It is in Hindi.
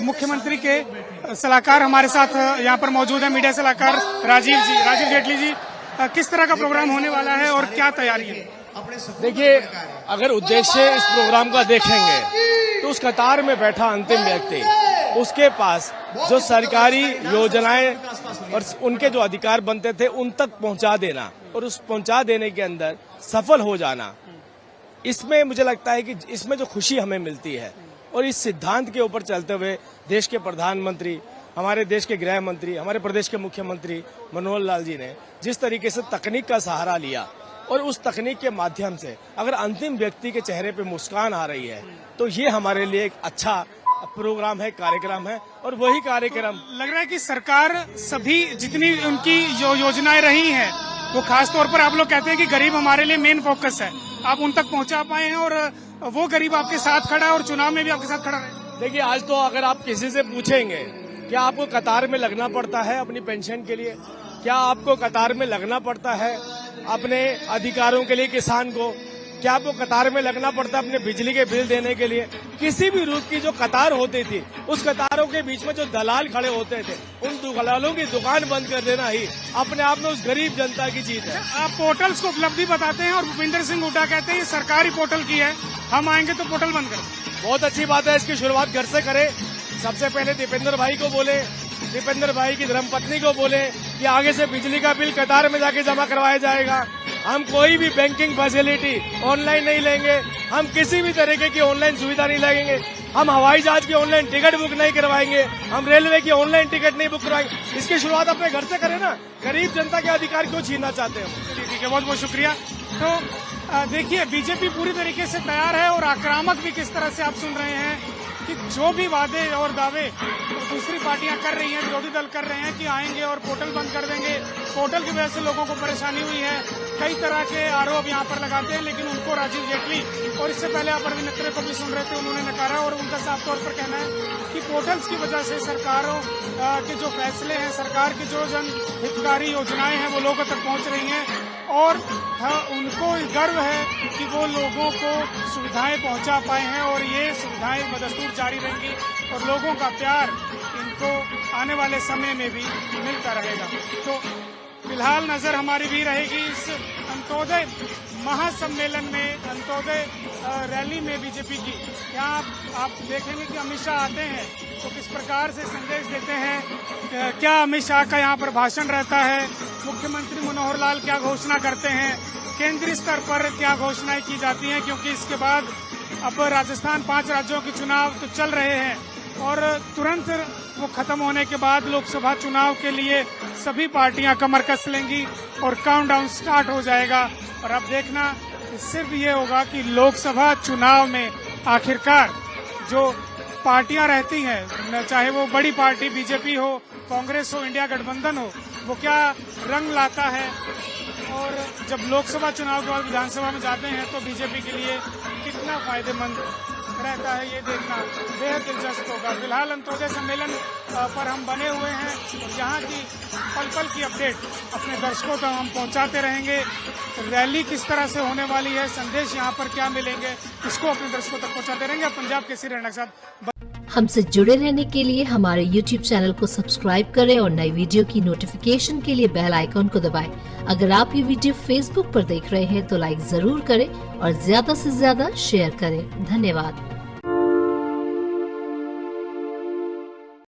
मुख्यमंत्री के सलाहकार हमारे साथ यहाँ पर मौजूद है, मीडिया सलाहकार राजीव जेटली जी। किस तरह का प्रोग्राम होने वाला है और क्या तैयारी है? देखिए, अगर उद्देश्य इस प्रोग्राम का देखेंगे तो उस कतार में बैठा अंतिम व्यक्ति, उसके पास जो सरकारी योजनाएं और उनके जो अधिकार बनते थे उन तक पहुंचा देना और उस पहुंचा देने के अंदर सफल हो जाना, इसमें मुझे लगता है कि इसमें जो खुशी हमें मिलती है। और इस सिद्धांत के ऊपर चलते हुए देश के प्रधानमंत्री, हमारे देश के गृह मंत्री, हमारे प्रदेश के मुख्यमंत्री मनोहर लाल जी ने जिस तरीके से तकनीक का सहारा लिया और उस तकनीक के माध्यम से अगर अंतिम व्यक्ति के चेहरे पे मुस्कान आ रही है तो ये हमारे लिए एक अच्छा प्रोग्राम है, कार्यक्रम है। और वही कार्यक्रम लग रहा है कि सरकार सभी जितनी उनकी जो योजनाएं रही हैं वो खास तौर पर आप लोग कहते हैं कि गरीब हमारे लिए मेन फोकस है, आप उन तक पहुंचा पाए हैं और वो गरीब आपके साथ खड़ा है और चुनाव में भी आपके साथ खड़ा है। देखिए, आज तो अगर आप किसी से पूछेंगे क्या आपको कतार में लगना पड़ता है अपनी पेंशन के लिए, क्या आपको कतार में लगना पड़ता है अपने अधिकारों के लिए, किसान को क्या आपको कतार में लगना पड़ता है अपने बिजली के बिल देने के लिए, किसी भी रूप की जो कतार होती थी उस कतारों के बीच में जो दलाल खड़े होते थे उन दलालों की दुकान बंद कर देना ही अपने आप में उस गरीब जनता की जीत है। आप पोर्टल्स को उपलब्धि बताते हैं और भूपिंदर सिंह हुड्डा कहते हैं ये सरकारी पोर्टल की है, हम आएंगे तो पोर्टल बंद कर। बहुत अच्छी बात है, इसकी शुरुआत घर से करें। सबसे पहले दीपेंद्र भाई को बोले, दीपेंद्र भाई की धर्मपत्नी को बोले कि आगे से बिजली का बिल कतार में जाके जमा करवाया जाएगा। हम कोई भी बैंकिंग फैसिलिटी ऑनलाइन नहीं लेंगे, हम किसी भी तरीके की ऑनलाइन सुविधा नहीं लगेंगे, हम हवाई जहाज की ऑनलाइन टिकट बुक नहीं करवाएंगे, हम रेलवे की ऑनलाइन टिकट नहीं बुक करवाएंगे। इसकी शुरुआत अपने घर से करें ना, गरीब जनता के अधिकार क्यों छीनना चाहते हैं? ठीक है, बहुत बहुत शुक्रिया। तो देखिए, बीजेपी पूरी तरीके से तैयार है और आक्रामक भी किस तरह से आप सुन रहे हैं कि जो भी वादे और दावे दूसरी पार्टियां कर रही हैं, विरोधी दल कर रहे हैं कि आएंगे और पोर्टल बंद कर देंगे, पोर्टल की वजह से लोगों को परेशानी हुई है, कई तरह के आरोप यहाँ पर लगाते हैं, लेकिन उनको राजीव जेटली और इससे पहले आप अरविंद नकरे को भी सुन रहे थे, उन्होंने नकारा और उनका साफ तौर पर कहना है कि पोर्टल्स की वजह से सरकारों के जो फैसले हैं, सरकार की जो जन हितकारी योजनाएं हैं वो लोगों तक पहुंच रही हैं और उनको गर्व है कि वो लोगों को सुविधाएं पहुंचा पाए हैं और ये सुविधाएं बदस्तूर जारी रहेंगी और लोगों का प्यार इनको आने वाले समय में भी मिलता रहेगा। तो फिलहाल नजर हमारी भी रहेगी इस अंत्योदय महासम्मेलन में, अंत्योदय रैली में बीजेपी की। यहाँ आप देखेंगे कि अमित शाह आते हैं तो किस प्रकार से संदेश देते हैं, क्या अमित शाह का यहाँ पर भाषण रहता है, मुख्यमंत्री मनोहर लाल क्या घोषणा करते हैं, केंद्रीय स्तर पर क्या घोषणाएं की जाती हैं, क्योंकि इसके बाद अब राजस्थान 5 राज्यों के चुनाव तो चल रहे हैं और तुरंत वो खत्म होने के बाद लोकसभा चुनाव के लिए सभी पार्टियां कमर कस लेंगी और काउंटडाउन स्टार्ट हो जाएगा। और अब देखना सिर्फ ये होगा कि लोकसभा चुनाव में आखिरकार जो पार्टियां रहती हैं, चाहे वो बड़ी पार्टी बीजेपी हो, कांग्रेस हो, इंडिया गठबंधन हो, वो क्या रंग लाता है और जब लोकसभा चुनाव के बाद विधानसभा में जाते हैं तो बीजेपी के लिए कितना फायदेमंद रहता है, ये देखना बेहद दिलचस्प होगा। फिलहाल अंत्योदय सम्मेलन पर हम बने हुए हैं, यहाँ की पल पल की अपडेट अपने दर्शकों तक हम पहुँचाते रहेंगे। रैली किस तरह से होने वाली है, संदेश यहाँ पर क्या मिलेंगे, इसको अपने दर्शकों तक पहुँचाते रहेंगे। अब पंजाब केसरी रहने के साथ हमसे जुड़े रहने के लिए हमारे YouTube चैनल को सब्सक्राइब करें और नई वीडियो की नोटिफिकेशन के लिए बेल आइकॉन को दबाएं। अगर आप ये वीडियो Facebook पर देख रहे हैं तो लाइक जरूर करें और ज्यादा से ज्यादा शेयर करें। धन्यवाद।